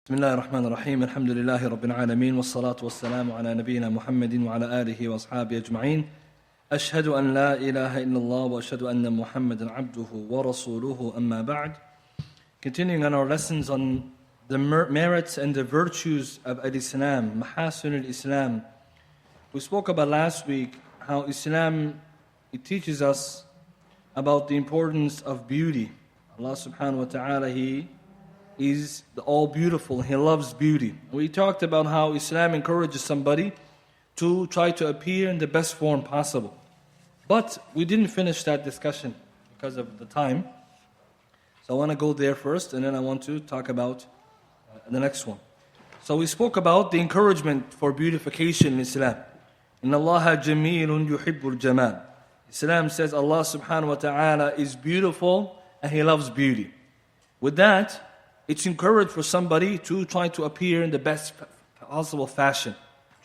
بسم الله الرحمن الرحيم الحمد لله رب العالمين والصلاة والسلام على نبينا محمد وعلى آله وأصحابه أجمعين أشهد أن لا إله إلا الله وأشهد أن محمدا عبده ورسوله أما بعد. Continuing on our lessons on the merits and the virtues of Al-Islam, Mahasin al-Islam. We spoke about last week how Islam, it teaches us about the importance of beauty. Allah subhanahu wa ta'ala, He is the all-beautiful. He loves beauty. We talked about how Islam encourages somebody to try to appear in the best form possible. But we didn't finish that discussion because of the time. So I want to go there first, and then I want to talk about the next one. So we spoke about the encouragement for beautification in Islam. Inna Allaha jamilun yuhibbul jamal. Islam says Allah subhanahu wa ta'ala is beautiful and He loves beauty. With that, it's encouraged for somebody to try to appear in the best possible fashion,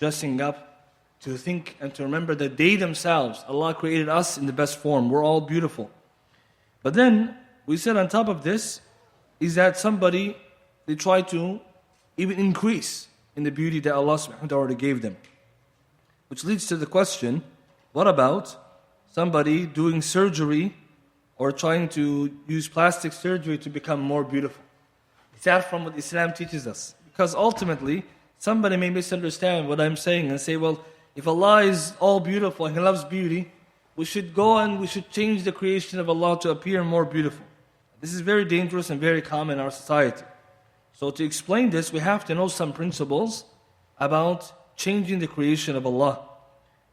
dressing up, to think and to remember that they themselves, Allah created us in the best form. We're all beautiful. But then, we said on top of this, is that somebody, they try to even increase in the beauty that Allah subhanahu wa ta'ala already gave them. Which leads to the question, what about somebody doing surgery or trying to use plastic surgery to become more beautiful? Is that from what Islam teaches us? Because ultimately, somebody may misunderstand what I'm saying and say, well, if Allah is all beautiful and He loves beauty, we should go and we should change the creation of Allah to appear more beautiful. This is very dangerous and very common in our society. So to explain this, we have to know some principles about changing the creation of Allah.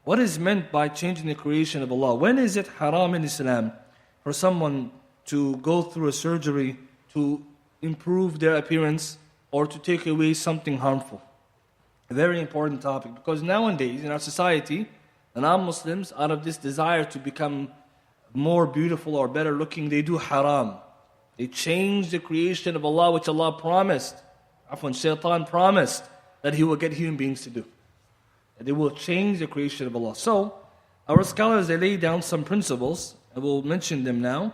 What is meant by changing the creation of Allah? When is it haram in Islam for someone to go through a surgery to improve their appearance or to take away something harmful? A very important topic, because nowadays in our society, the non-Muslims, out of this desire to become more beautiful or better looking, they do haram. They change the creation of Allah, which Allah promised. Shaitan promised that He will get human beings to do. That they will change the creation of Allah. So, our scholars, they lay down some principles, and we'll mention them now,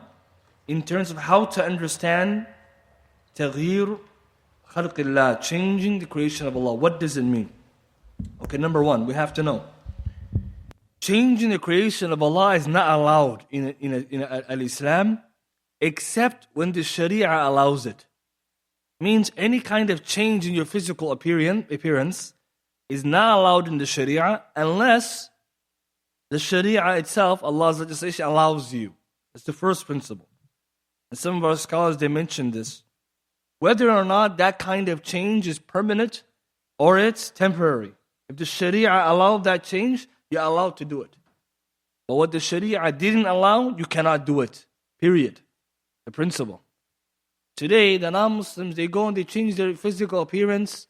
in terms of how to understand تغيير خلق الله, changing the creation of Allah. What does it mean? Okay, number one, we have to know. Changing the creation of Allah is not allowed in Al-Islam except when the Sharia allows it. Means any kind of change in your physical appearance is not allowed in the Sharia unless the Sharia itself, Allah's legislation, allows you. That's the first principle. And some of our scholars, they mention this. Whether or not that kind of change is permanent or it's temporary. If the Sharia allowed that change, you're allowed to do it. But what the Sharia didn't allow, you cannot do it. Period. The principle. Today, the non-Muslims, they go and they change their physical appearance.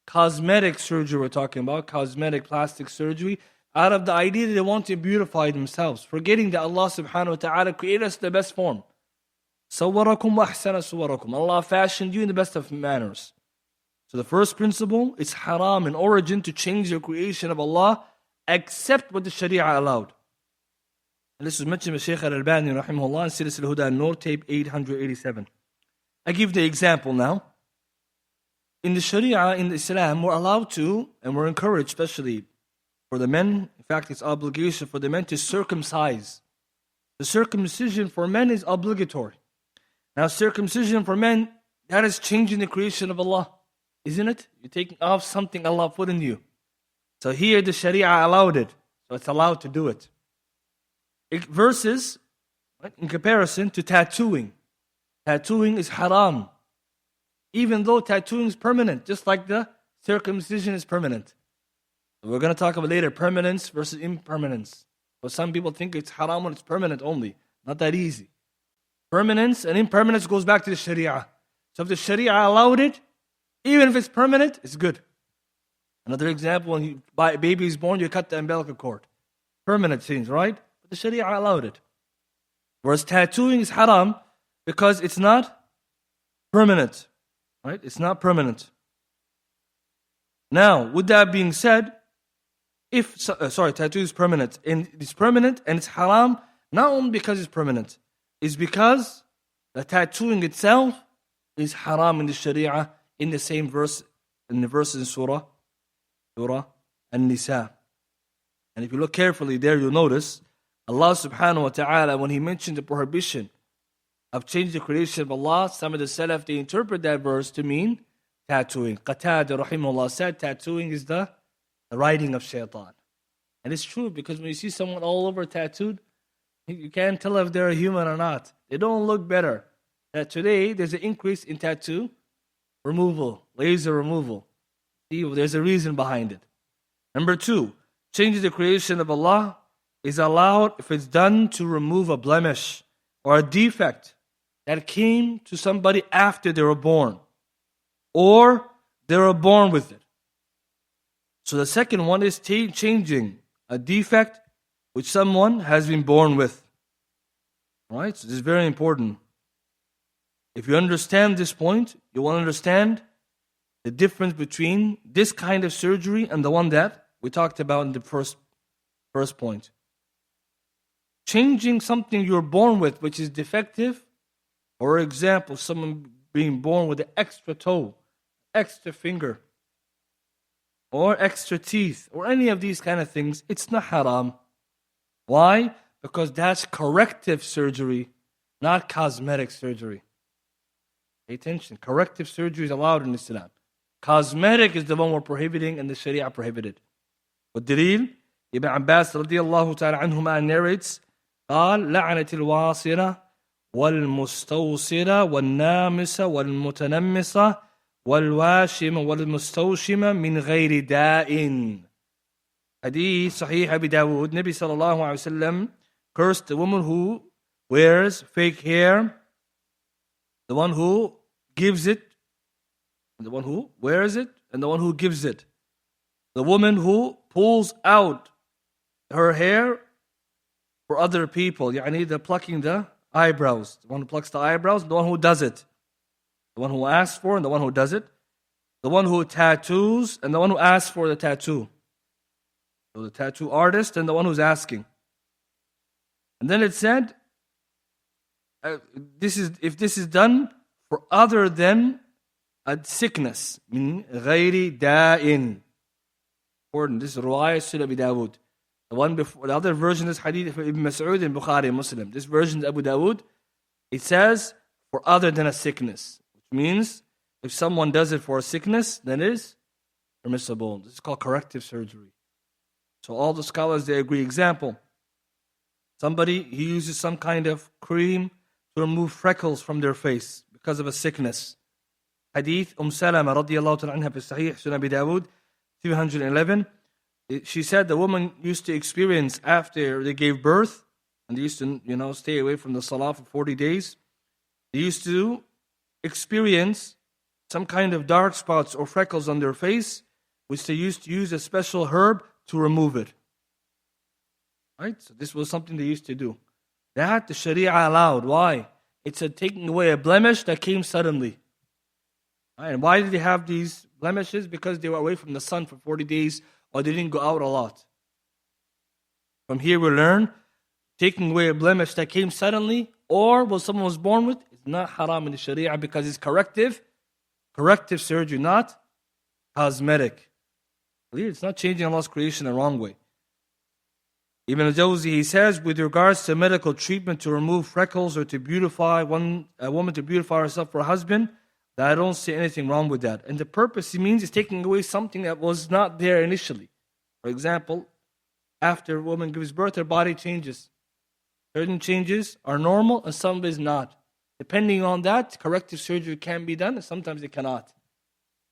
Cosmetic surgery we're talking about, cosmetic plastic surgery, out of the idea that they want to beautify themselves, forgetting that Allah subhanahu wa ta'ala created us in the best form. صَوَّرَكُمْ وَأَحْسَنَ صُوَرَكُمْ. Allah fashioned you in the best of manners. So the first principle, it's haram in origin to change the creation of Allah except what the Sharia allowed. And this was mentioned by Shaykh Al-Albani rahimahullah in Silsil Huda An-Nur, tape 887. I give the example now. In the Sharia, in Islam, we're allowed to, and we're encouraged, especially for the men, in fact it's obligation for the men to circumcise. The circumcision for men is obligatory. Now circumcision for men, that is changing the creation of Allah, isn't it? You're taking off something Allah put in you. So here the Sharia allowed it, so it's allowed to do it. Versus, right, in comparison to tattooing. Tattooing is haram. Even though tattooing is permanent, just like the circumcision is permanent. We're going to talk about later, permanence versus impermanence. But some people think it's haram when it's permanent only. Not that easy. Permanence and impermanence goes back to the Sharia. So if the Sharia allowed it, even if it's permanent, it's good. Another example, when a baby is born, you cut the umbilical cord. Permanent things, right? But the Sharia allowed it. Whereas tattooing is haram because it's not permanent. Right? It's not permanent. Now, with that being said, tattoo is permanent. And it's permanent and it's haram, not only because it's permanent, it's because the tattooing itself is haram in the Sharia in the same verse, in the verses in Surah An-Nisa. And if you look carefully there, you'll notice Allah subhanahu wa ta'ala, when He mentioned the prohibition of changing the creation of Allah, some of the Salaf, they interpret that verse to mean tattooing. Qaadir rahimahullah said tattooing is the writing of shaitan. And it's true, because when you see someone all over tattooed, you can't tell if they're a human or not. They don't look better. That today, there's an increase in tattoo removal, laser removal. See, there's a reason behind it. Number 2, changing the creation of Allah is allowed if it's done to remove a blemish or a defect that came to somebody after they were born, or they were born with it. So the second one is changing a defect which someone has been born with. Right? So this is very important. If you understand this point, you will understand the difference between this kind of surgery and the one that we talked about in the first point. Changing something you're born with which is defective, for example, someone being born with an extra toe, extra finger, or extra teeth, or any of these kind of things, it's not haram. Why? Because that's corrective surgery, not cosmetic surgery. Pay attention. Corrective surgery is allowed in Islam. Cosmetic is the one we're prohibiting and the Sharia prohibited. والدليل, Ibn Abbas radiallahu ta'ala anhuma narrates, قال لعنة الواصلة والمستوصلة والنامسة والمتنمسة والواشمة والمستوشمة من غير داء. Hadith Sahih Abi Dawud, Nabi sallallahu alayhi wa sallam cursed the woman who wears fake hair, the one who gives it, the one who wears it, and the one who gives it. The woman who pulls out her hair for other people, يعني the plucking the eyebrows. The one who plucks the eyebrows, the one who does it. The one who asks for and the one who does it. The one who tattoos and the one who asks for the tattoo. So the tattoo artist and the one who's asking. And then it said, if this is done for other than a sickness, min غير داء. Important. This is Ruwayah Sunan Abi Dawud. The one before, the other version is Hadith of Ibn Mas'ud in Bukhari and Muslim. This version is Abu Dawud. It says for other than a sickness, which means if someone does it for a sickness, then it is permissible. This is called corrective surgery. So all the scholars, they agree. Example, somebody, he uses some kind of cream to remove freckles from their face because of a sickness. Hadith Salama radiallahu ta'ala anha fi Sahih Sunan Abi Dawud 211. She said the woman used to experience after they gave birth, and they used to, stay away from the salah for 40 days. They used to experience some kind of dark spots or freckles on their face, which they used to use a special herb to remove it. Right? So this was something they used to do. That the Sharia allowed. Why? It's a taking away a blemish that came suddenly. Right? And why did they have these blemishes? Because they were away from the sun for 40 days or they didn't go out a lot. From here we learn taking away a blemish that came suddenly or what someone was born with is not haram in the Sharia because it's corrective surgery, not cosmetic. It's not changing Allah's creation the wrong way. Ibn al-Jawzi, he says, with regards to medical treatment to remove freckles or to beautify a woman to beautify herself for a husband, that I don't see anything wrong with that. And the purpose, it means, is taking away something that was not there initially. For example, after a woman gives birth, her body changes. Certain changes are normal and some is not. Depending on that, corrective surgery can be done and sometimes it cannot.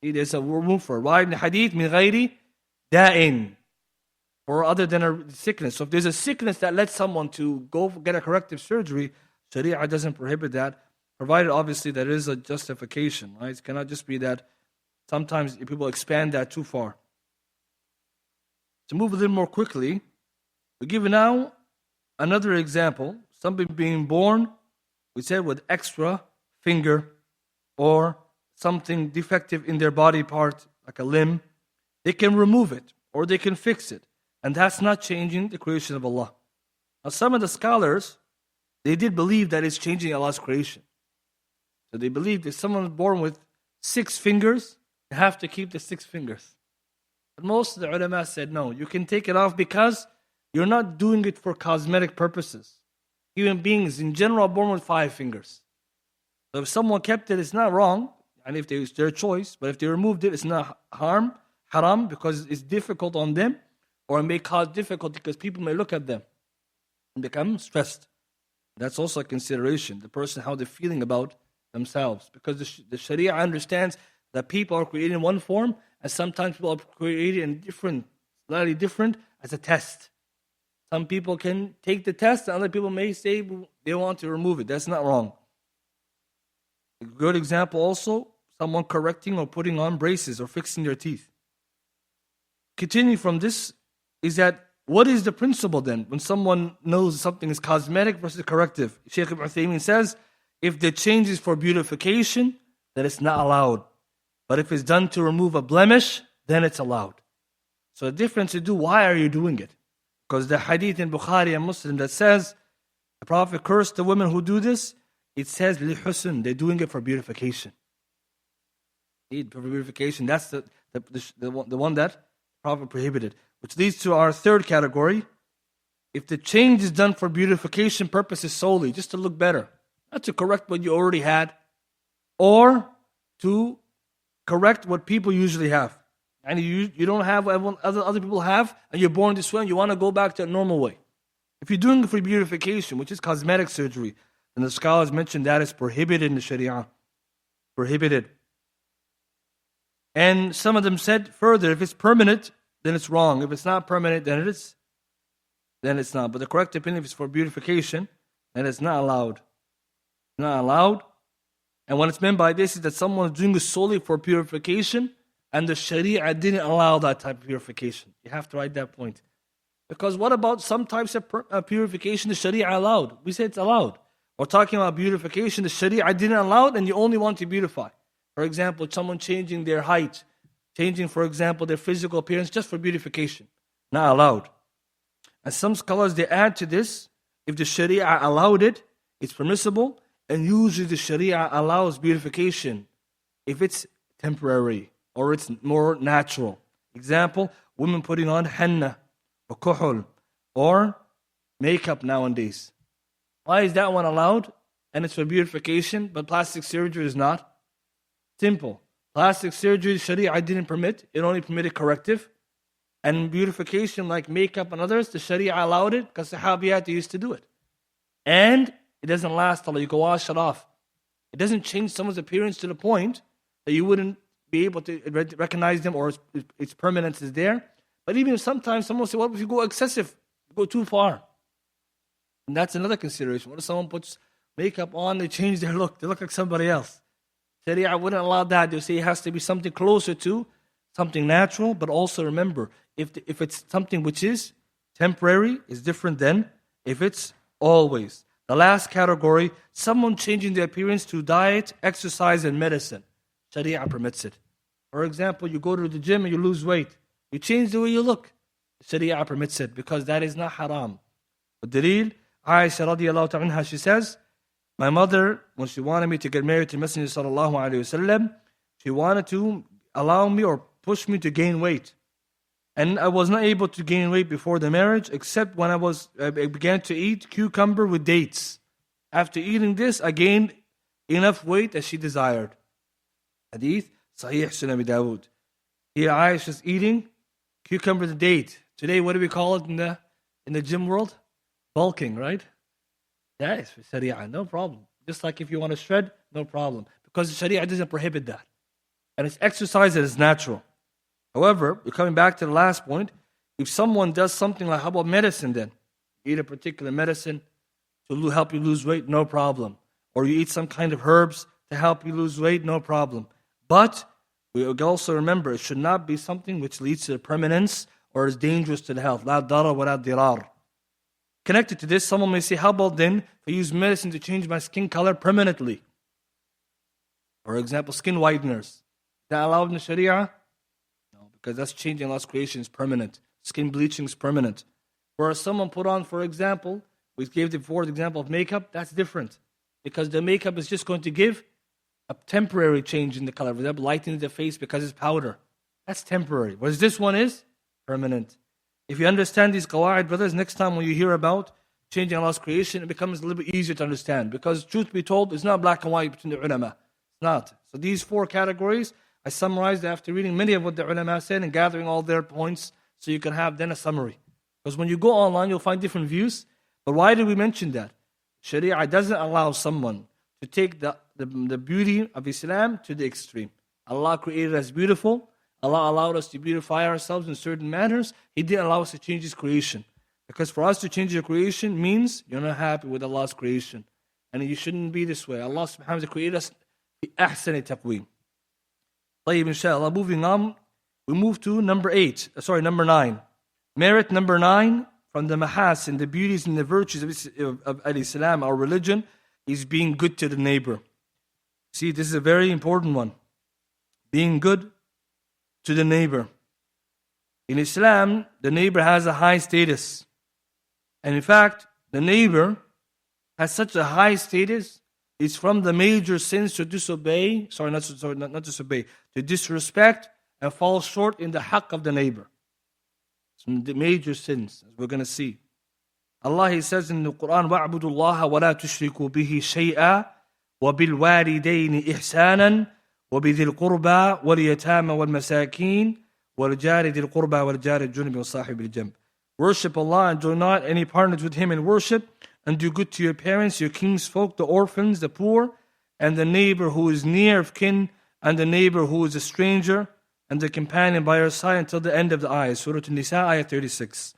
There's a remove for. Why in the hadith, min ghayri da'in, or other than a sickness. So if there's a sickness that led someone to go get a corrective surgery, Sharia doesn't prohibit that, provided obviously there is a justification. Right? It cannot just be that sometimes people expand that too far. To move a little more quickly, we give now another example. Somebody being born, we said, with extra finger or something defective in their body part, like a limb. They can remove it or they can fix it. And that's not changing the creation of Allah. Now some of the scholars, they did believe that it's changing Allah's creation. So they believe that someone born with 6 fingers, you have to keep the 6 fingers. But most of the ulama said, no, you can take it off because you're not doing it for cosmetic purposes. Human beings in general are born with 5 fingers. So if someone kept it, it's not wrong, and if it's their choice. But if they removed it, it's not haram, because it's difficult on them, or it may cause difficulty because people may look at them and become stressed. That's also a consideration, the person, how they're feeling about themselves. Because the Sharia understands that people are created in one form, and sometimes people are created in different, slightly different, as a test. Some people can take the test, and other people may say they want to remove it. That's not wrong. A good example also, someone correcting or putting on braces or fixing their teeth. Continuing from this is that, what is the principle then when someone knows something is cosmetic versus corrective? Shaykh Ibn Uthaymeen says, if the change is for beautification, then it's not allowed. But if it's done to remove a blemish, then it's allowed. So the difference to do, why are you doing it? Because the hadith in Bukhari and Muslim that says, the Prophet cursed the women who do this, it says, لِحُسْن, they're doing it for beautification. For beautification, that's the one that the Prophet prohibited. Which leads to our third category. If the change is done for beautification purposes solely, just to look better, not to correct what you already had, or to correct what people usually have. And you don't have what other people have, and you're born this way, and you want to go back to a normal way. If you're doing it for beautification, which is cosmetic surgery, then the scholars mentioned that is prohibited in the Sharia. Prohibited. And some of them said further, if it's permanent, then it's wrong. If it's not permanent, then it's not. But the correct opinion, if it's for beautification, then it's not allowed. Not allowed. And what it's meant by this is that someone is doing it solely for purification, and the Sharia didn't allow that type of purification. You have to write that point. Because what about some types of purification the Sharia allowed? We say it's allowed. We're talking about beautification, the Sharia didn't allow it, and you only want to beautify. For example, someone changing their height, changing, for example, their physical appearance just for beautification. Not allowed. And some scholars, they add to this, if the Sharia allowed it, it's permissible, and usually the Sharia allows beautification if it's temporary or it's more natural. Example, women putting on henna or kuhul or makeup nowadays. Why is that one allowed? And it's for beautification, but plastic surgery is not? Simple. Plastic surgery, Sharia didn't permit. It only permitted corrective. And beautification like makeup and others, the Sharia allowed it because Sahabiyat used to do it. And it doesn't last till you can wash it off. It doesn't change someone's appearance to the point that you wouldn't be able to recognize them or its permanence is there. But even sometimes someone will say, what if you go excessive? You go too far. And that's another consideration. What if someone puts makeup on, they change their look, they look like somebody else? Sharia wouldn't allow that. They'll say it has to be something closer to something natural, but also remember, if it's something which is temporary, is different than if it's always. The last category, someone changing their appearance through diet, exercise, and medicine. Sharia permits it. For example, you go to the gym and you lose weight. You change the way you look. Sharia permits it because that is not haram. But Dalil, Aisha radiallahu ta'ala, she says, my mother, when she wanted me to get married to Messenger sallallahu alayhi wasallam, she wanted to allow me or push me to gain weight. And I was not able to gain weight before the marriage, except when I began to eat cucumber with dates. After eating this, I gained enough weight as she desired. Hadith, Sahih Sunan Dawood. Here Aisha is eating cucumber with date. Today, what do we call it in the gym world? Bulking, right? That is for Sharia, no problem. Just like if you want to shred, no problem. Because the Sharia doesn't prohibit that. And it's exercise that is natural. However, we're coming back to the last point. If someone does something like, how about medicine then? You eat a particular medicine to help you lose weight, no problem. Or you eat some kind of herbs to help you lose weight, no problem. But we also remember, it should not be something which leads to permanence or is dangerous to the health. La dara wa la dirar. Connected to this, someone may say, how about then if I use medicine to change my skin color permanently? For example, skin whiteners. Is that allowed in the Sharia? No, because that's changing Allah's creation is permanent. Skin bleaching is permanent. Whereas someone put on, for example, we gave before the example of makeup, that's different. Because the makeup is just going to give a temporary change in the color. For example, lightening the face because it's powder. That's temporary. Whereas this one is permanent. If you understand these qawaid, brothers, next time when you hear about changing Allah's creation, it becomes a little bit easier to understand. Because truth be told, it's not black and white between the ulama. It's not. So these 4 categories, I summarized after reading many of what the ulama said and gathering all their points so you can have then a summary. Because when you go online, you'll find different views. But why did we mention that? Sharia doesn't allow someone to take the beauty of Islam to the extreme. Allah created us beautiful. Allah allowed us to beautify ourselves in certain manners. He didn't allow us to change His creation. Because for us to change your creation means you're not happy with Allah's creation. And you shouldn't be this way. Allah subhanahu wa ta'ala created us bi ahsani taqweem. طيب, inshallah, moving on, we move to number 9. Merit number 9 from the mahasin, the beauties and the virtues of Al-Islam, our religion, is being good to the neighbor. See, this is a very important one. Being good to the neighbor. In Islam, the neighbor has a high status. And in fact, the neighbor has such a high status, it's from the major sins to disobey, not disobey, to disrespect and fall short in the haqq of the neighbor. It's from the major sins, as we're going to see. Allah, He says in the Quran, وَاعْبُدُوا اللَّهَ وَلَا تُشْرِكُوا بِهِ شَيْئًا وَبِالْوَالِدَيْنِ إِحْسَانًا وَبِذِي الْقُرْبَى وَالْيَتَامَى وَالْمَسَاكِينِ وَالْجَارِ ذِي الْقُرْبَى وَالْجَارِ الْجُنُبِ وَصَاحِبِ الْجَنْبِ. Worship Allah and do not any partners with Him in worship, and do good to your parents, your kinsfolk, the orphans, the poor, and the neighbor who is near of kin, and the neighbor who is a stranger, and the companion by your side until the end of the ayah. Surah An-Nisa, ayah 36.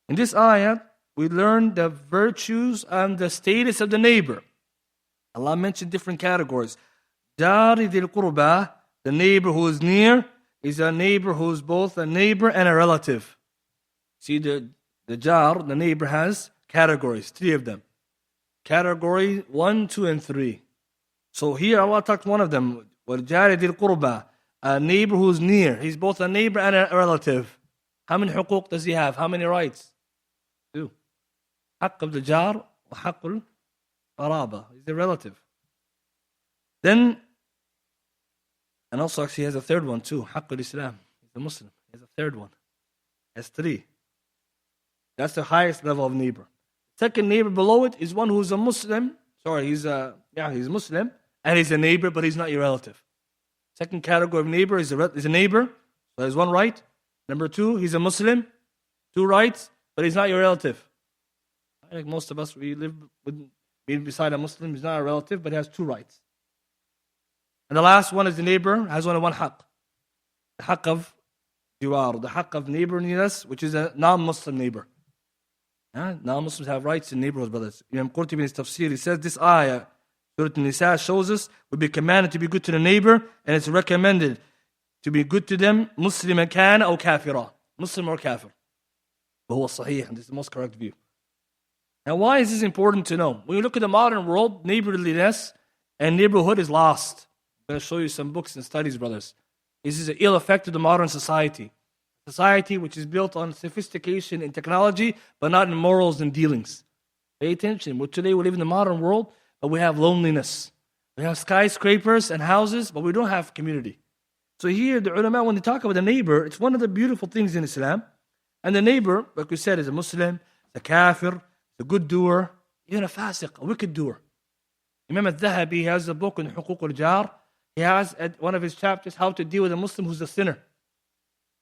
In this ayah, we learn the virtues and the status of the neighbor. Allah mentioned different categories. Jari dhil qurba, the neighbor who is near, is a neighbor who is both a neighbor and a relative. See, the jar, the neighbor, has categories, 3 of them. Category 1, 2, and 3. So here Allah talked one of them. وَالْجَارِ ذِي الْقُرْبَى, a neighbor who is near. He's both a neighbor and a relative. How many huquq does he have? How many rights? 2. حق of the jar وحق القرابة. He's a relative. Then, and also actually he has a third one too. حق الإسلام. He's a Muslim. He has a third one. He has 3. That's the highest level of neighbor. Second neighbor below it is one who's a Muslim. He's Muslim, and he's a neighbor, but he's not your relative. Second category of neighbor is a neighbor, so there's 1 right. Number 2, he's a Muslim, 2 rights, but he's not your relative. Like most of us, we live being beside a Muslim, he's not a relative, but he has 2 rights. And the last one is the neighbor, has only 1 haqq. The haqq of jiwar, the haqq of neighborliness, which is a non-Muslim neighbor. Non-Muslims have rights in neighborhoods, brothers. Imam Qurtubi in his tafsir, he says this ayah, Surah An-Nisa, shows us we'll be commanded to be good to the neighbor, and it's recommended to be good to them, Muslim kana or kafira, Muslim or kafir. وهو صحيح, and this is the most correct view. Now, why is this important to know? When you look at the modern world, neighborliness and neighborhood is lost. I'm going to show you some books and studies, brothers. This is an ill effect of the modern society. Society which is built on sophistication and technology, but not in morals and dealings. Pay attention. Today we live in the modern world, but we have loneliness. We have skyscrapers and houses, but we don't have community. So here, the ulama, when they talk about the neighbor, it's one of the beautiful things in Islam. And the neighbor, like we said, is a Muslim, a kafir, a good doer, even a fasiq, a wicked doer. Imam al-Dhahabi has a book on Huquq al-Jar. He has at one of his chapters how to deal with a Muslim who's a sinner.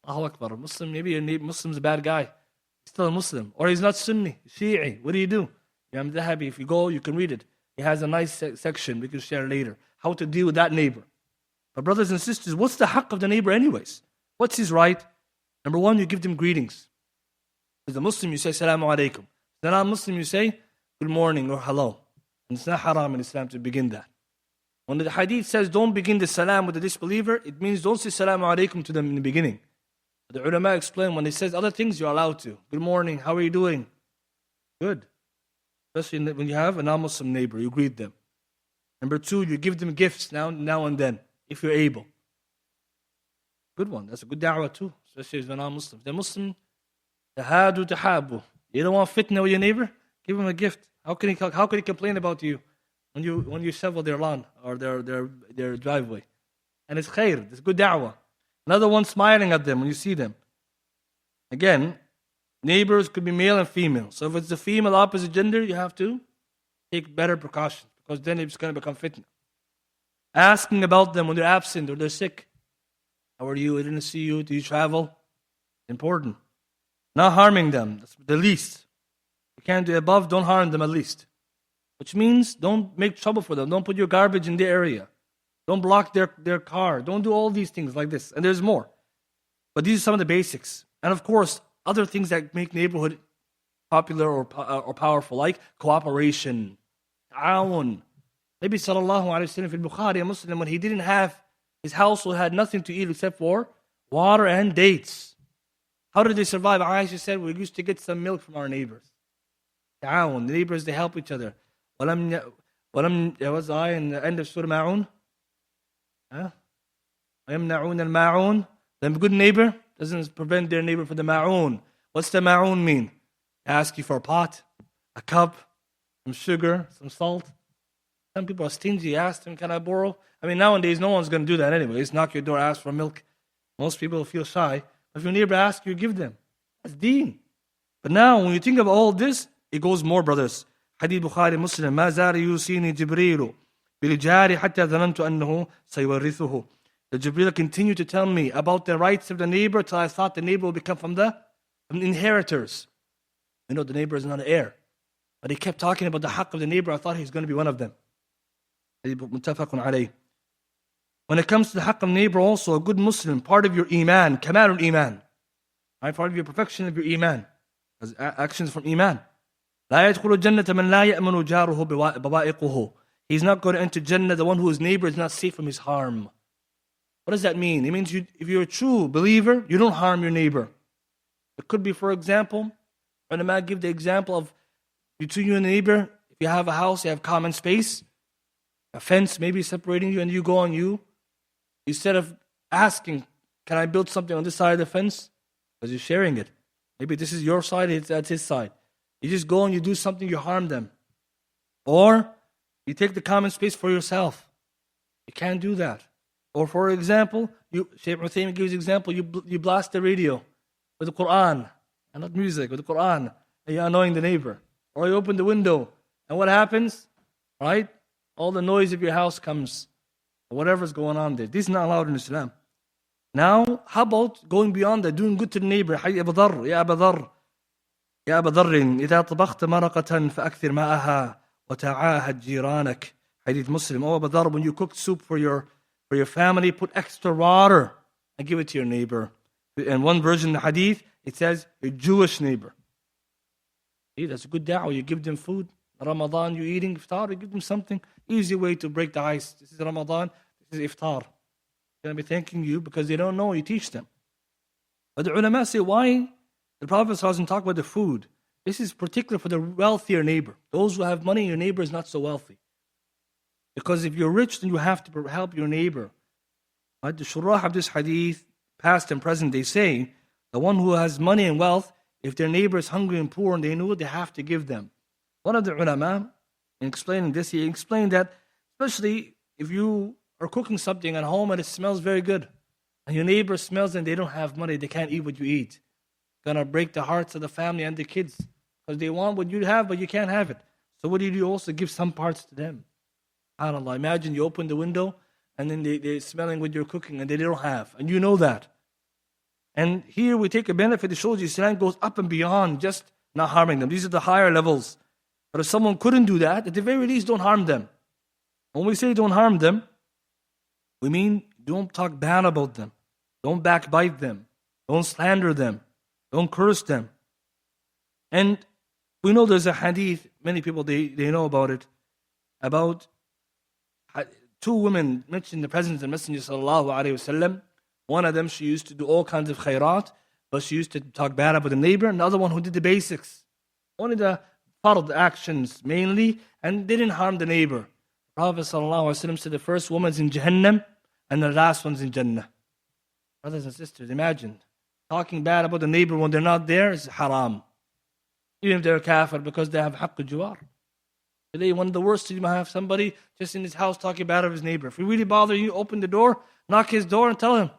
Allahu Akbar. Muslim, maybe a Muslim's a bad guy. He's still a Muslim. Or he's not Sunni, Shi'i. What do? Imam Dhahabi, if you go, you can read it. He has a nice section we can share later. How to deal with that neighbor. But brothers and sisters, what's the haqq of the neighbor anyways? What's his right? Number 1, you give them greetings. As a Muslim, you say, Assalamu alaikum. As a non-Muslim, you say, good morning or hello. And it's not haram in Islam to begin that. When the hadith says, don't begin the salam with the disbeliever, it means don't say Assalamu alaikum to them in the beginning. The ulama explain when it says other things, you're allowed to. Good morning, how are you doing? Good. Especially when you have a non-Muslim neighbor, you greet them. Number 2, you give them gifts now and then, if you're able. Good one. That's a good da'wah too, especially if they're non-Muslims. They're Muslim, tahadu tahabu. You don't want fitna with your neighbor? Give him a gift. How can he complain about you? when you shovel their lawn or their driveway. And it's khair, it's good da'wah. Another one smiling at them when you see them. Again, neighbors could be male and female. So if it's a female opposite gender, you have to take better precautions, because then it's going to become fitna. Asking about them when they're absent or they're sick. How are you? I didn't see you. Do you travel? Important. Not harming them. That's the least. You can't do above, don't harm them at least. Which means don't make trouble for them. Don't put your garbage in their area. Don't block their car. Don't do all these things like this. And there's more. But these are some of the basics. And of course, other things that make neighborhood popular or powerful, like cooperation, ta'awun. Nabi sallallahu alayhi wa sallam fil Bukhari, a Muslim, when he didn't have, his household had nothing to eat except for water and dates. How did they survive? Aisha said, we used to get some milk from our neighbors. Ta'awun, the neighbors, they help each other. Was I in the end of Surah Ma'un? وَيَمْنَعُونَ الْمَاعُونَ. The good neighbor doesn't prevent their neighbor from the ma'un. What's the ma'un mean? Ask you for a pot, a cup, some sugar, some salt. Some people are stingy. Ask them, can I borrow? I mean, nowadays, no one's going to do that anyways. Knock your door, ask for milk. Most people feel shy. If your neighbor asks you, give them. That's deen. But now, when you think of all this, it goes more, brothers. Hadith Bukhari Muslim. ما زال يوصيني جبريل بالجار حتى ظننت أنه سيورثه. The Jibreel continued to tell me about the rights of the neighbor till I thought the neighbor would become from the inheritors. You know, the neighbor is not an heir. But he kept talking about the haqq of the neighbor. I thought he's going to be one of them. متفق عليه. When it comes to the haqq of neighbor also, a good Muslim, part of your iman, kamalul iman. Right? Part of your perfection of your iman. As actions from iman. لا يدخل الجنة من لا يأمن جاره بوائقه. He's not going to enter Jannah, the one whose neighbor is not safe from his harm. What does that mean? It means if you're a true believer, you don't harm your neighbor. It could be, for example, ulama give the example of between you and the neighbor, if you have a house, you have common space, a fence maybe separating you, and you go on you. Instead of asking, can I build something on this side of the fence? Because you're sharing it. Maybe this is your side, that's his side. You just go and you do something, you harm them. Or you take the common space for yourself. You can't do that. Or for example, Shaykh Uthaymeen gives example, you blast the radio with the Quran, and not music, with the Quran, and you're annoying the neighbor. Or you open the window, and what happens? Right? All the noise of your house comes, or whatever's going on there. This is not allowed in Islam. Now, how about going beyond that, doing good to the neighbor? يا أبا ذر يا أبا ذر يا أبا ذر إذا طبخت مرقة فأكثر ماءها وتعاهد جيرانك. Hadith Muslim. Oh, Abu Dhar, when you cook soup for your family, put extra water and give it to your neighbor. In one version of the hadith, it says, your Jewish neighbor. See, that's a good da'wah. You give them food. Ramadan, you're eating iftar, you give them something. Easy way to break the ice. This is Ramadan, this is iftar. They're going to be thanking you because they don't know, you teach them. But the ulama say, why? The Prophet doesn't talk about the food. This is particular for the wealthier neighbor. Those who have money, your neighbor is not so wealthy. Because if you're rich, then you have to help your neighbor. Right? The shurrah of this hadith, past and present, they say, the one who has money and wealth, if their neighbor is hungry and poor and they know it, they have to give them. One of the ulama, in explaining this, he explained that, especially if you are cooking something at home and it smells very good, and your neighbor smells and they don't have money, they can't eat what you eat. It's going to break the hearts of the family and the kids, because they want what you have, but you can't have it. So what do? You also give some parts to them. SubhanAllah, imagine you open the window and then they're smelling what you're cooking and they don't have. And you know that. And here we take a benefit. It shows you Islam goes up and beyond just not harming them. These are the higher levels. But if someone couldn't do that, at the very least, don't harm them. When we say don't harm them, we mean don't talk bad about them. Don't backbite them. Don't slander them. Don't curse them. And we know there's a hadith, many people, they know about it, about two women mentioned in the presence of the Messenger sallallahu alaihi wasallam. One of them, she used to do all kinds of khairat, but she used to talk bad about the neighbor. And the other one who did the basics, only the fard actions mainly, and didn't harm the neighbor. Prophet sallallahu alaihi wasallam said the first woman's in Jahannam and the last one's in Jannah. Brothers and sisters, imagine talking bad about the neighbor when they're not there is haram, even if they're kafir, because they have haqq al-jiwar. Today, one of the worst things, you might have somebody just in his house talking bad of his neighbor. If he really bothers you, open the door, knock his door and tell him.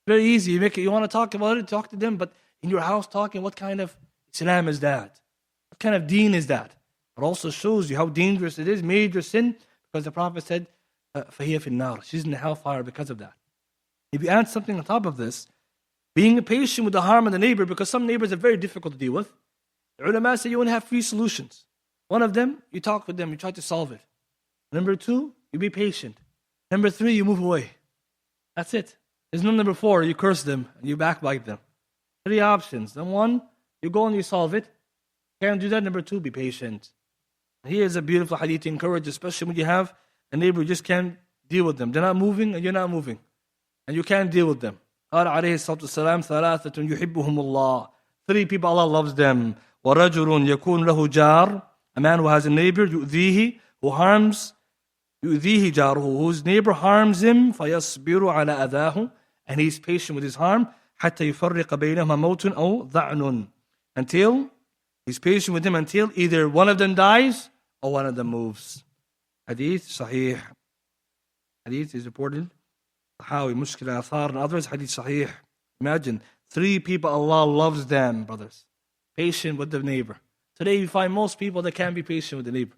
Very easy. You want to talk about it, talk to them. But in your house talking, what kind of Islam is that? What kind of deen is that? It also shows you how dangerous it is, major sin, because the Prophet said, فَهِيَ فِي النَّارِ. She's in the hellfire because of that. If you add something on top of this, being patient with the harm of the neighbor, because some neighbors are very difficult to deal with. The ulama say you only have 3 solutions. One of them, you talk with them, you try to solve it. Number 2, you be patient. Number 3, you move away. That's it. There's no number 4, you curse them and you backbite them. 3 options. Then 1, you go and you solve it. Can't do that. Number 2, be patient. Here's a beautiful hadith to encourage, especially when you have a neighbor who just can't deal with them. They're not moving and you're not moving. And you can't deal with them. قال عليه الصلاة والسلام ثلاثة يحبهم الله. 3 people Allah loves them. ورجل يكون له جار. A man who has a neighbor, يؤذيه, who harms, يؤذيه جاره, whose neighbor harms him, فيصبر على أذاه, and he's patient with his harm, حتى يفرق بينهما موت أو ضعن, until he's patient with him until either one of them dies or one of them moves. Hadith Sahih. Hadith is reported. Tahawi, Mushkil Athar, and others. Hadith Sahih. Imagine 3 people Allah loves them, brothers. Patient with the neighbor. Today you find most people that can't be patient with the neighbor.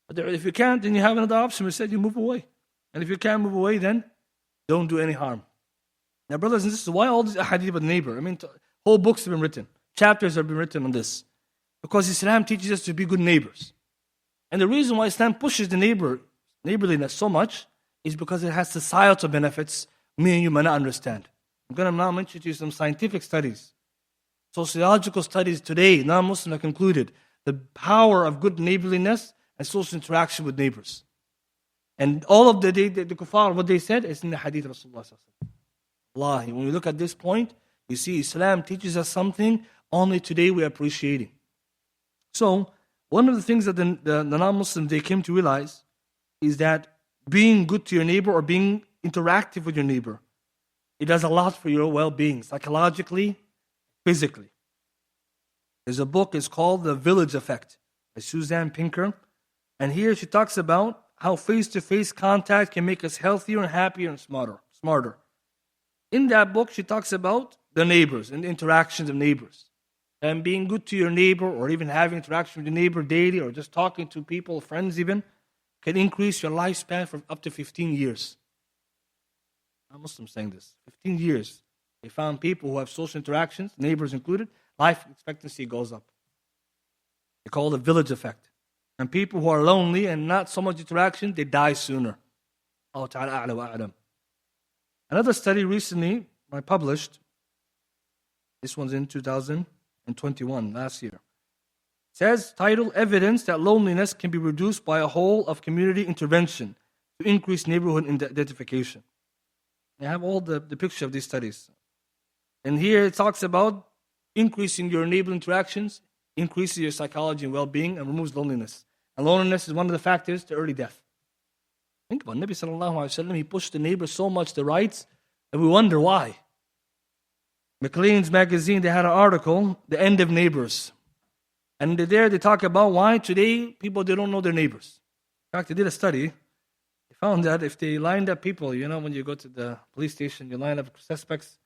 But if you can't, then you have another option. We said you move away. And if you can't move away, then don't do any harm. Now, brothers and sisters, why all these hadith about the neighbor? I mean, whole books have been written. Chapters have been written on this. Because Islam teaches us to be good neighbors. And the reason why Islam pushes the neighborliness so much is because it has societal benefits me and you might not understand. I'm going to now mention to you some scientific studies. Sociological studies today, non-Muslims have concluded the power of good neighborliness and social interaction with neighbors. And all of the kuffar, what they said, is in the hadith of Rasulullah. Wallahi, when we look at this point, you see Islam teaches us something only today we are appreciating. So, one of the things that the non-Muslims, they came to realize is that being good to your neighbor or being interactive with your neighbor, it does a lot for your well-being, psychologically, physically. There's a book, it's called The Village Effect by Suzanne Pinker. And here she talks about how face-to-face contact can make us healthier and happier and smarter. In that book, she talks about the neighbors and the interactions of neighbors. And being good to your neighbor or even having interaction with your neighbor daily or just talking to people, friends even, can increase your lifespan for up to 15 years. I'm Muslim saying this. 15 years. They found people who have social interactions, neighbors included, life expectancy goes up. They call it the village effect. And people who are lonely and not so much interaction, they die sooner. Allah Ta'ala a'la wa a'lam. Another study recently I published, this one's in 2021, last year. It says, title, Evidence that Loneliness Can Be Reduced by a Whole of Community Intervention to Increase Neighborhood Identification. I have all the picture of these studies. And here it talks about increasing your neighbor interactions, increases your psychology and well-being, and removes loneliness. And loneliness is one of the factors to early death. Think about it. Nabi sallallahu alayhi wa sallam, he pushed the neighbor so much to rights, and we wonder why. Maclean's magazine, they had an article, The End of Neighbors. And there they talk about why today people, they don't know their neighbors. In fact, they did a study. They found that if they lined up people, you know, when you go to the police station, you line up suspects,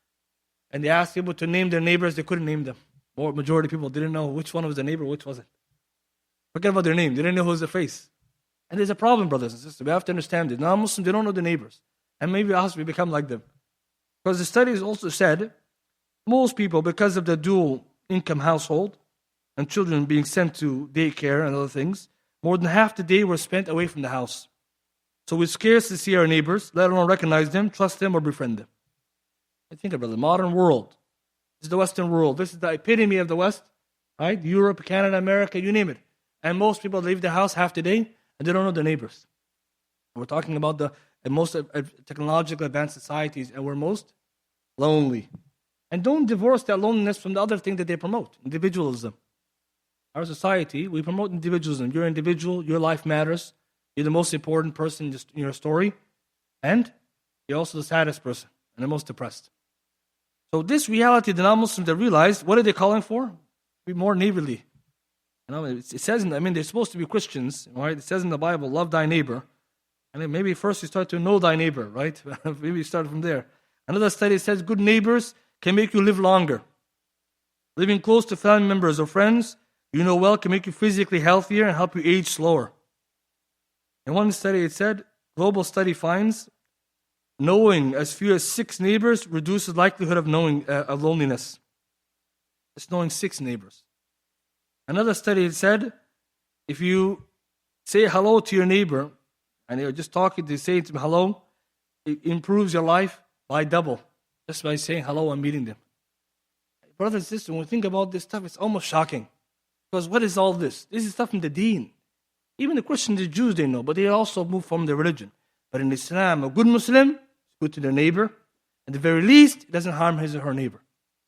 and they asked people to name their neighbors, they couldn't name them. Or majority of people didn't know which one was the neighbor, which wasn't. Forget about their name. They didn't know who was the face. And there's a problem, brothers and sisters. We have to understand it. Non-Muslims, they don't know their neighbors. And maybe us, we become like them. Because the studies also said, most people, because of the dual income household, and children being sent to daycare and other things, more than half the day were spent away from the house. So we scarcely see our neighbors, let alone recognize them, trust them, or befriend them. I think about the modern world. This is the Western world. This is the epitome of the West. Right? Europe, Canada, America, you name it. And most people leave the house half the day, and they don't know their neighbors. We're talking about the most technologically advanced societies, and we're most lonely. And don't divorce that loneliness from the other thing that they promote, individualism. Our society, we promote individualism. You're an individual, your life matters. You're the most important person in your story. And you're also the saddest person and the most depressed. So this reality, the non-Muslims, they realized, what are they calling for? Be more neighborly. It says, they're supposed to be Christians, right? It says in the Bible, love thy neighbor. And then maybe first you start to know thy neighbor, right? Maybe you start from there. Another study says good neighbors can make you live longer. Living close to family members or friends you know well can make you physically healthier and help you age slower. In one study it said, global study finds knowing as few as 6 neighbors reduces likelihood of loneliness. Just knowing 6 neighbors. Another study said, if you say hello to your neighbor, and you're just talking to say to him hello, it improves your life by double, just by saying hello and meeting them. Brothers and sisters, when we think about this stuff, it's almost shocking. Because what is all this? This is stuff from the deen. Even the Christians, the Jews, they know, but they also move from their religion. But in Islam, a good Muslim is good to their neighbor. At the very least, it doesn't harm his or her neighbor.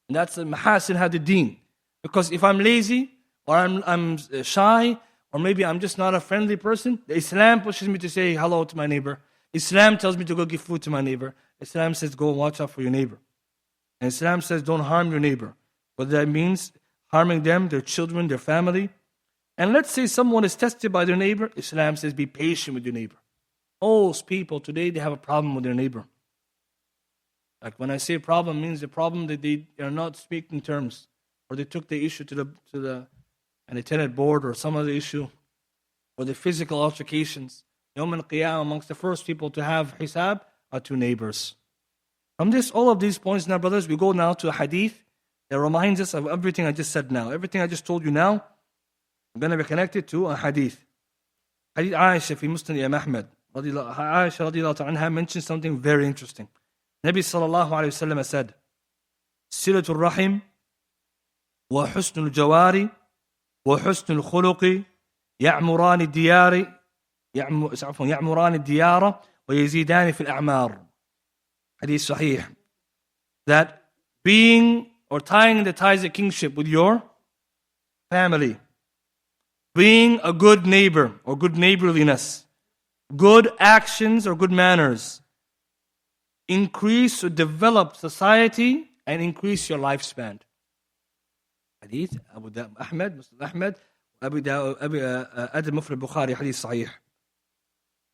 And that's the mahasin had deen. Because if I'm lazy, or I'm shy, or maybe I'm just not a friendly person, the Islam pushes me to say hello to my neighbor. Islam tells me to go give food to my neighbor. Islam says go and watch out for your neighbor. And Islam says don't harm your neighbor. Whether that means harming them, their children, their family. And let's say someone is tested by their neighbor. Islam says be patient with your neighbor. Most people today, they have a problem with their neighbor. Like when I say problem, it means the problem that they are not speaking terms. Or they took the issue to an attendant board or some other issue. Or the physical altercations. Yawm al-Qiyamah, amongst the first people to have hisab are 2 neighbors. From this, all of these points now, brothers, we go now to a hadith that reminds us of everything I just said now. Everything I just told you now, I'm going to be connected to a hadith. Hadith Aisha fi Musnad Imam Ahmad. Aisha radiallahu anha mentioned something very interesting. Nabi sallallahu alayhi wa sallam said, Silatul Rahim wa husnul jawari wa husnul khuluqi ya'murani diyari يعمران الديار ويزيدان في الأعمار. Hadith Sahih. That being or tying the ties of kingship with your family, being a good neighbor or good neighborliness, good actions or good manners, increase or develop society and increase your lifespan. Hadith Abu Ahmad, Muslim Ahmad, Abu Adam Mufrad Bukhari, Hadith Sahih.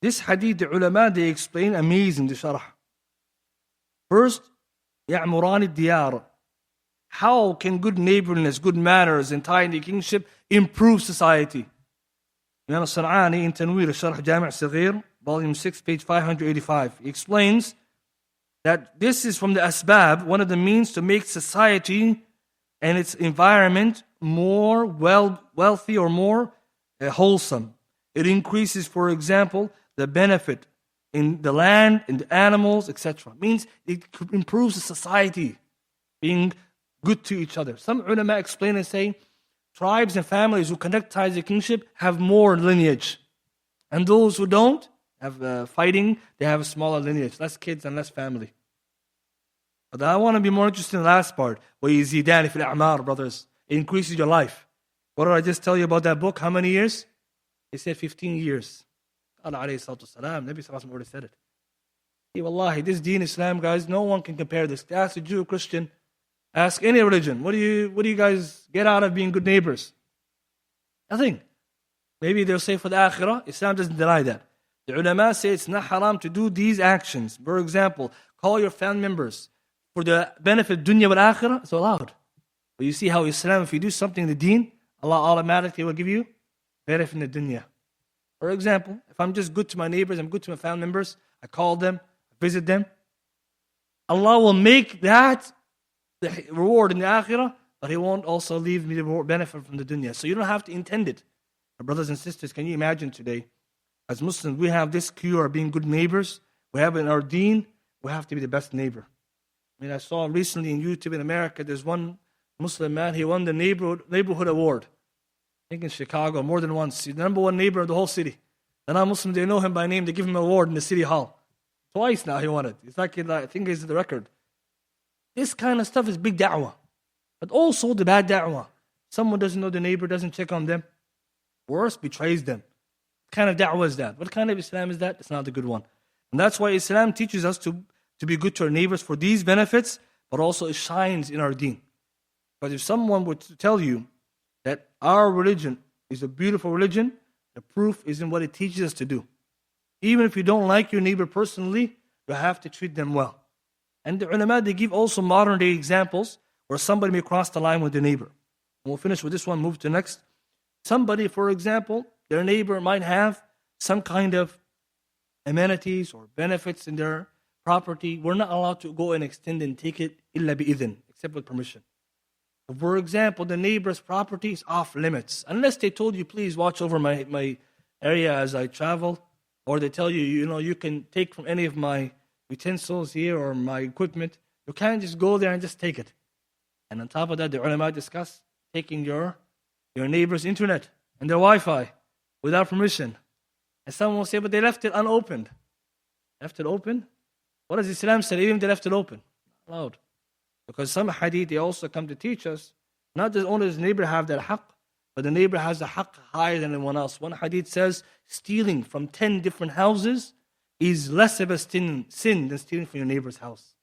This hadith, the ulama, they explain amazing the sharh. First, يَعْمُرَانِ الدِّيَارِ. How can good neighborliness, good manners, and tying the kingship improve society? Imam San'ani in Tanweer, Sharh Jami' Saghir, volume 6, page 585. He explains that this is from the asbab, one of the means to make society and its environment more wealthy or more wholesome. It increases, for example, the benefit in the land, in the animals, etc. Means it improves the society, being good to each other. Some ulama explain and say, tribes and families who connect ties of kingship have more lineage. And those who don't have fighting, they have a smaller lineage, less kids and less family. But I want to be more interested in the last part. وَيَزِيدَانِ فِي الْأَعْمَارِ, brothers. It increases your life. What did I just tell you about that book? How many years? He said 15 years. Allah alayhi salatu wasalam, Nabi sallallahu alayhi wa sallam already said it. Hey, wallahi, this deen Islam, guys, no one can compare this. Ask a Jew, a Christian, ask any religion. What do you guys get out of being good neighbors? Nothing. Maybe they'll say for the akhirah, Islam doesn't deny that. The ulama say it's not haram to do these actions. For example, call your family members for the benefit of dunya wal akhirah, it's allowed. But you see how Islam, if you do something in the deen, Allah automatically will give you benefit in the dunya. For example, if I'm just good to my neighbors, I'm good to my family members, I call them, I visit them, Allah will make that the reward in the akhirah, but He won't also leave me the benefit from the dunya. So you don't have to intend it. My brothers and sisters, can you imagine today, as Muslims, we have this cure of being good neighbors. We have it in our deen, we have to be the best neighbor. I mean, I saw recently in YouTube in America, there's one Muslim man, he won the neighborhood award. I think in Chicago, more than once. He's the number 1 neighbor of the whole city. The non-Muslims, they know him by name, they give him an award in the city hall. Twice now he won it. It's like, I think he's the record. This kind of stuff is big da'wah. But also the bad da'wah. Someone doesn't know the neighbor, doesn't check on them. Worse, betrays them. What kind of da'wah is that? What kind of Islam is that? It's not the good one. And that's why Islam teaches us to be good to our neighbors for these benefits, but also it shines in our deen. But if someone were to tell you that our religion is a beautiful religion, the proof is in what it teaches us to do. Even if you don't like your neighbor personally, you have to treat them well. And the ulama, they give also modern day examples where somebody may cross the line with their neighbor. And we'll finish with this one, move to the next. Somebody, for example, their neighbor might have some kind of amenities or benefits in their property. We're not allowed to go and extend and take it illa bi'idhin, except with permission. For example, the neighbor's property is off limits. Unless they told you, please watch over my area as I travel, or they tell you, you can take from any of my utensils here or my equipment. You can't just go there and just take it. And on top of that, the ulama discuss taking your neighbor's internet and their Wi-Fi without permission. And someone will say, but they left it unopened. Left it open? What does Islam say? Even if they left it open, not allowed. Because some hadith, they also come to teach us, not that only does the neighbor have that haqq, but the neighbor has a haqq higher than anyone else. One hadith says, stealing from 10 different houses is less of a sin than stealing from your neighbor's house.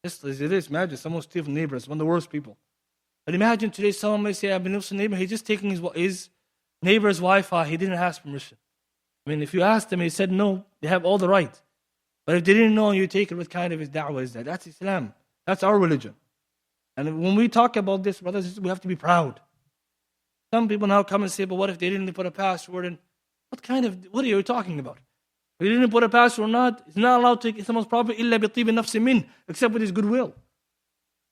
Just as it is, imagine someone steals from neighbors, one of the worst people. But imagine today someone may say, I've been with a neighbor, he's just taking his neighbor's Wi-Fi, he didn't ask permission. I mean, if you asked them, he said no, they have all the right. But if they didn't know and you take it, what kind of his da'wah is that? That's Islam. That's our religion. And when we talk about this, brothers, we have to be proud. Some people now come and say, but what if they didn't put a password in? What are you talking about? If they didn't put a password or not, it's not allowed to take someone's property illa bi tibi nafsi min, except with his goodwill.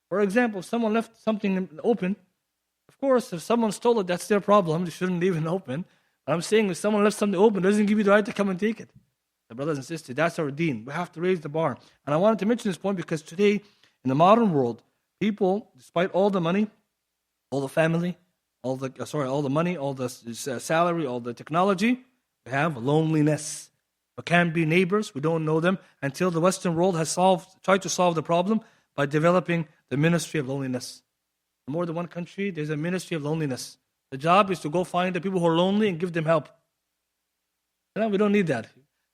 For example, if someone left something open, of course, if someone stole it, that's their problem. They shouldn't leave it open. But I'm saying if someone left something open, it doesn't give you the right to come and take it. The brothers and sisters, that's our deen. We have to raise the bar. And I wanted to mention this point because today, in the modern world, people, despite all the money, all the family, all the money, all the salary, all the technology, we have loneliness. We can't be neighbors. We don't know them until the Western world has tried to solve the problem by developing the ministry of loneliness. In more than one country, there's a ministry of loneliness. The job is to go find the people who are lonely and give them help. No, we don't need that.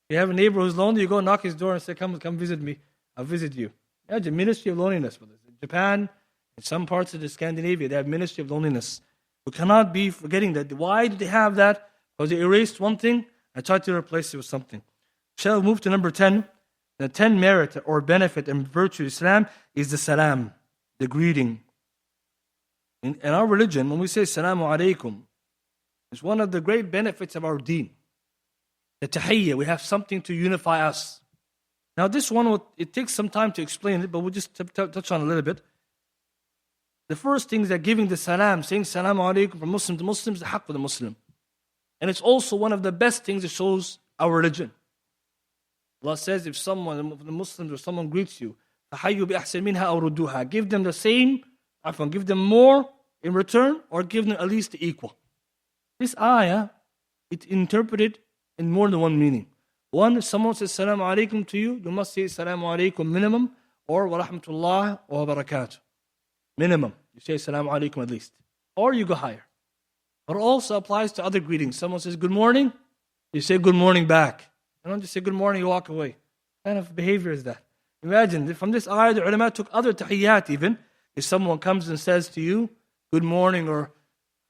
You have a neighbor who's lonely, you go knock his door and say, come visit me. I'll visit you. Yeah, the ministry of loneliness. In Japan, in some parts of the Scandinavia, they have ministry of loneliness. We cannot be forgetting that. Why do they have that? Because they erased one thing and tried to replace it with something. Shall we move to number 10? The 10 merit or benefit and virtue of Islam is the salam, the greeting. In our religion, when we say salamu alaykum, it's one of the great benefits of our deen. The tahiyyah, we have something to unify us. Now this one, it takes some time to explain it, but we'll just touch on a little bit. The first thing is that giving the salam, saying salamu alaykum from Muslim to Muslim is the haqq for the Muslim. And it's also one of the best things that shows our religion. Allah says if someone, the Muslims or someone greets you, فَحَيُّ بِأَحْسَنْ مِنْهَا أَوْ رُدُّوهَا, give them the same, give them more in return, or give them at least the equal. This ayah, it's interpreted in more than one meaning. One, if someone says salamu alaykum to you, you must say salamu alaykum minimum, or wa rahmatullah wa barakatuh. Minimum. You say salamu alaykum at least. Or you go higher. But it also applies to other greetings. Someone says good morning, you say good morning back. You don't just say good morning, you walk away. What kind of behavior is that? Imagine, from this ayah, the ulama took other tahiyyat even. If someone comes and says to you, good morning, or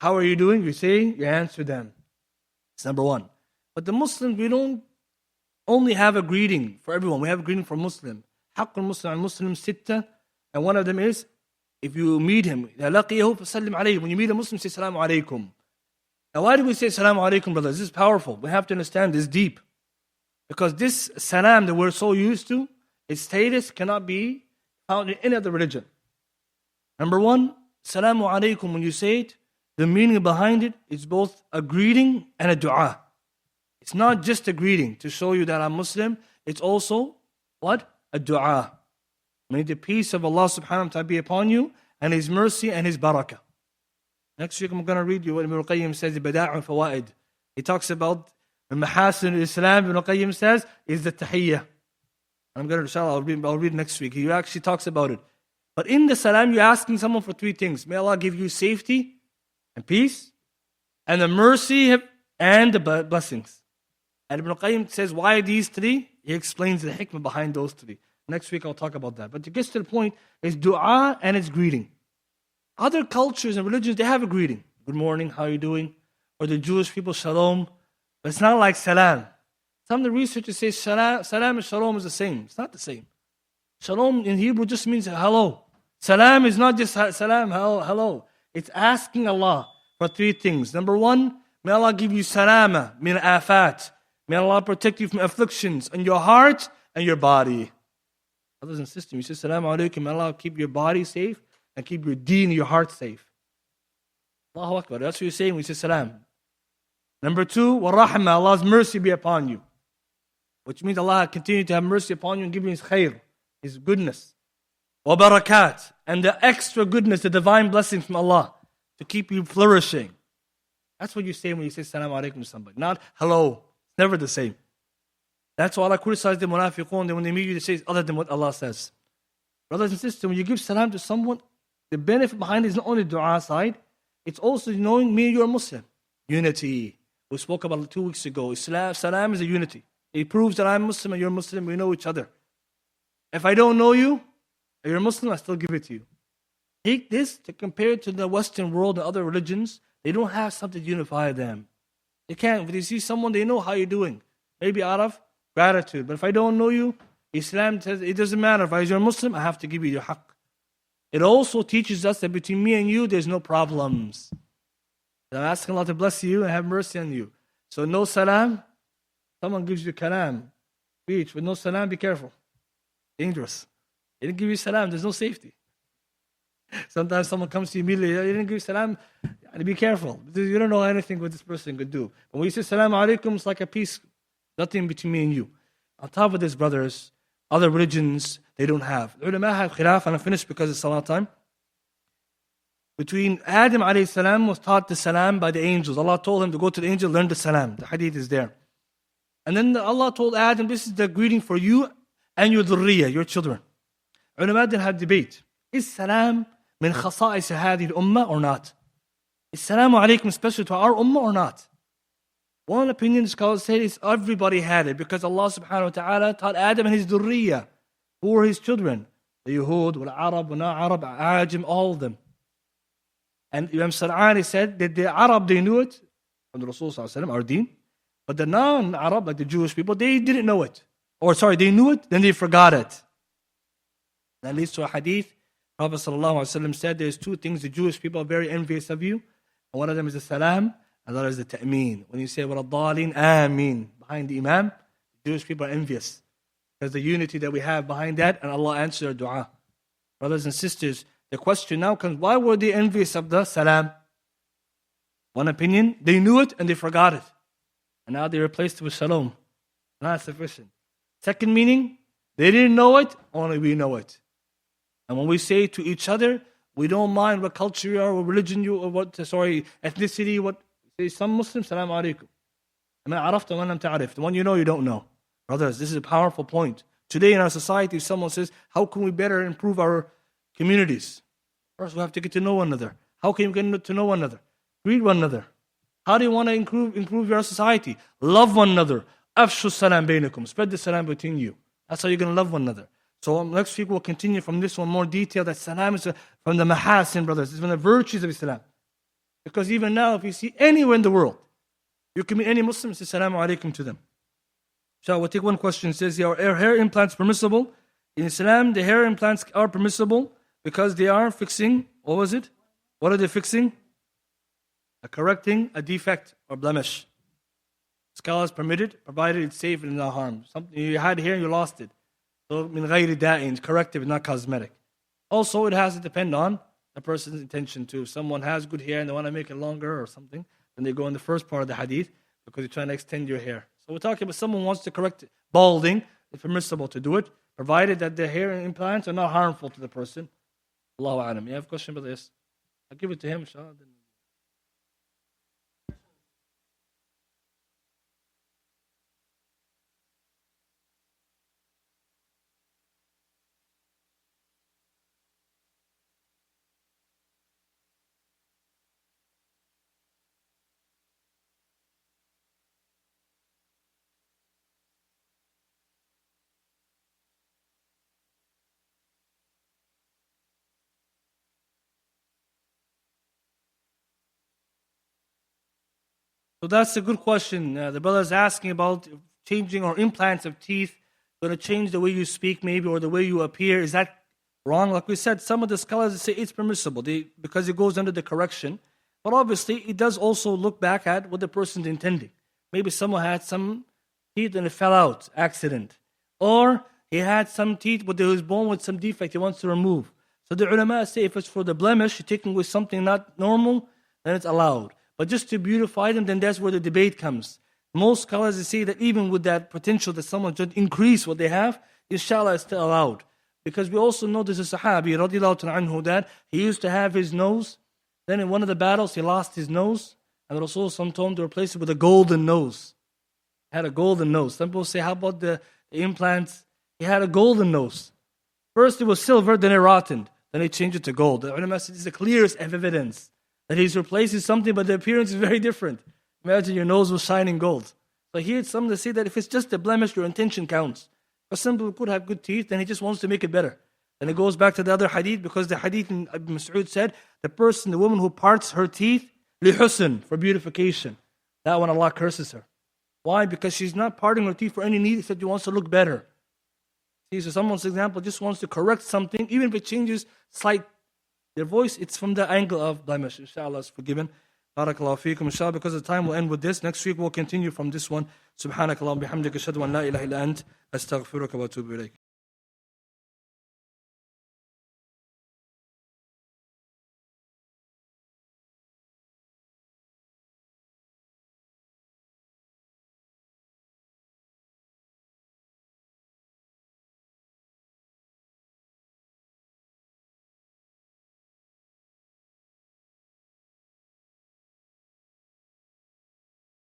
how are you doing? You answer them. It's number one. But the Muslims, we don't only have a greeting for everyone. We have a greeting for Muslim. حق المسلم على المسلم ستة. And one of them is, if you meet him, إذا لقيه فسلم عليه. When you meet a Muslim, say salamu alaykum. Now why do we say salamu alaykum, brothers? This is powerful. We have to understand this deep. Because this salam that we're so used to, its status cannot be found in any other religion. Number one, salamu alaykum, when you say it, the meaning behind it is both a greeting and a dua. It's not just a greeting to show you that I'm Muslim, it's also, what? A dua. May the peace of Allah subhanahu wa ta'ala be upon you, and His mercy and His barakah. Next week I'm going to read you what Ibn al-Qayyim says, Bada'u Fawaid. He talks about the Mahasin al-Islam, Ibn al-Qayyim says, is the tahiyyah. I'm going to, inshallah, I'll read next week. He actually talks about it. But in the salam, you're asking someone for three things. May Allah give you safety and peace, and the mercy and the blessings. And Ibn al-Qayyim says, why these three? He explains the hikmah behind those three. Next week I'll talk about that. But to get to the point, it's dua and it's greeting. Other cultures and religions, they have a greeting. Good morning, how are you doing? or the Jewish people shalom. But it's not like salam. Some of the researchers say salam and shalom is the same. It's not the same. Shalom in Hebrew just means hello. Salam is not just salam, hello. It's asking Allah for three things. Number one, may Allah give you salama min afat. May Allah protect you from afflictions in your heart and your body. Brothers and sisters, you say salam alaikum, may Allah keep your body safe and keep your deen, your heart safe. Allahu Akbar. That's what you're saying when you say salam. Number two, wa rahmah, Allah's mercy be upon you. Which means Allah continue to have mercy upon you and give you His khair, His goodness. Wa barakat, and the extra goodness, the divine blessing from Allah to keep you flourishing. That's what you say when you say salam alaikum to somebody. Not hello. It's never the same. That's why Allah criticized the munafiqun, that when they meet you, they say other than what Allah says. Brothers and sisters, when you give salam to someone, the benefit behind it is not only dua side, it's also knowing me and you're a Muslim. Unity. We spoke about it 2 weeks ago. Islam, salam is a unity. It proves that I'm Muslim and you're Muslim, we know each other. If I don't know you, and you're a Muslim, I still give it to you. Take this to compare it to the Western world and other religions. They don't have something to unify them. They can't. When they see someone, they know how you're doing. Maybe out of gratitude. But if I don't know you, Islam says it doesn't matter. If you're a Muslim, I have to give you your haqq. It also teaches us that between me and you, there's no problems. I'm asking Allah to bless you and have mercy on you. So no salam. Someone gives you kalam, speech with no salam, be careful. Dangerous. They didn't give you salam, there's no safety. Sometimes someone comes to you immediately, they didn't give you salam, be careful. You don't know anything what this person could do. But when you say salam alaikum, it's like a peace, nothing between me and you. On top of this, brothers, other religions, they don't have. The ulama have khilaf, and I finished because it's salah time. Between Adam alayhi salam was taught the salam by the angels. Allah told him to go to the angel, learn the salam. The hadith is there. And then Allah told Adam, this is the greeting for you and your dhurriya, your children. Ulama didn't have debate. Is salam min khasa'is hadhihi al-ummah or not? Is salamu alaykum special to our ummah or not? One opinion scholars say is everybody had it because Allah subhanahu wa ta'ala taught Adam and his dhurriya, who were his children. The Yahud, wal Arab, wal Arab, Ajam, all of them. And Imam Sar'ani said that the Arab, they knew it, from the Rasul sallallahu alayhi wa sallam, our deen. But the non-Arab, like the Jewish people, they didn't know it. Or sorry, they knew it, then they forgot it. That leads to a hadith. Prophet sallallahu alaihi wasallam said there's two things the Jewish people are very envious of you. And one of them is the salam, and the other is the ta'meen. When you say, وَالضَّالِينَ آمين, behind the imam, the Jewish people are envious. Because the unity that we have behind that, and Allah answered our dua. Brothers and sisters, the question now comes, why were they envious of the salam? One opinion, they knew it and they forgot it. And now they replaced it with shalom. Not sufficient. Second meaning, they didn't know it, only we know it. And when we say to each other, we don't mind what culture you are, what religion you are, ethnicity, what say some Muslims, salam alaikum. The one you know, you don't know. Brothers, this is a powerful point. Today in our society, someone says, how can we better improve our communities? First, we have to get to know one another. How can we get to know one another? Greet one another. How do you want to improve your society? Love one another. Afshu salam bainakum. Spread the salam between you. That's how you're going to love one another. So next week we'll continue from this one more detail. That salam is from the mahasin, brothers. It's from the virtues of Islam. Because even now, if you see anywhere in the world, you can meet any Muslim and say salam alaikum to them. So we'll take one question. It says, are hair implants permissible? In Islam, the hair implants are permissible because they are fixing, what was it? What are they fixing? Correcting a defect or blemish. Scholars permitted, provided it's safe and not harm. Something you had here, you lost it. So, min ghayri da'in, corrective, not cosmetic. Also, it has to depend on the person's intention too. If someone has good hair and they want to make it longer or something, then they go in the first part of the hadith because you're trying to extend your hair. So we're talking about someone wants to correct balding, it's permissible to do it, provided that the hair implants are not harmful to the person. Allahu a'lam. You have a question about this? I'll give it to him, inshallah. So that's a good question. The brother is asking about changing or implants of teeth, going to change the way you speak maybe or the way you appear. Is that wrong? Like we said, some of the scholars say it's permissible because it goes under the correction. But obviously, it does also look back at what the person's intending. Maybe someone had some teeth and it fell out, accident. Or he had some teeth but he was born with some defect he wants to remove. So the ulama say if it's for the blemish, you're taking away something not normal, then it's allowed. But just to beautify them, then that's where the debate comes. Most scholars say that even with that potential that someone should increase what they have, inshallah it's still allowed. Because we also know there's a Sahabi, radiallahu anhu, that he used to have his nose. Then in one of the battles, he lost his nose. And Rasul told him to replace it with a golden nose. He had a golden nose. Some people say, how about the implants? He had a golden nose. First it was silver, then it rotted. Then he changed it to gold. The ulama said this is the clearest evidence that he's replacing something, but the appearance is very different. Imagine your nose was shining gold. So here it's something to say that if it's just a blemish, your intention counts. But some people could have good teeth, and he just wants to make it better. And it goes back to the other hadith, because the hadith in Ibn Mas'ud said, the woman who parts her teeth, lihusn, for beautification. That one Allah curses her. Why? Because she's not parting her teeth for any need, except she wants to look better. See, so someone's example just wants to correct something, even if it changes slight their voice, it's from the angle of blemish. Inshallah is forgiven. Barakallahu feekum. Inshallah, because of the time we'll end with this. Next week we'll continue from this one. Subhanakallah bihamdika ashhadu an la ilaha illa ant astaghfiruka wa atubu ilayk.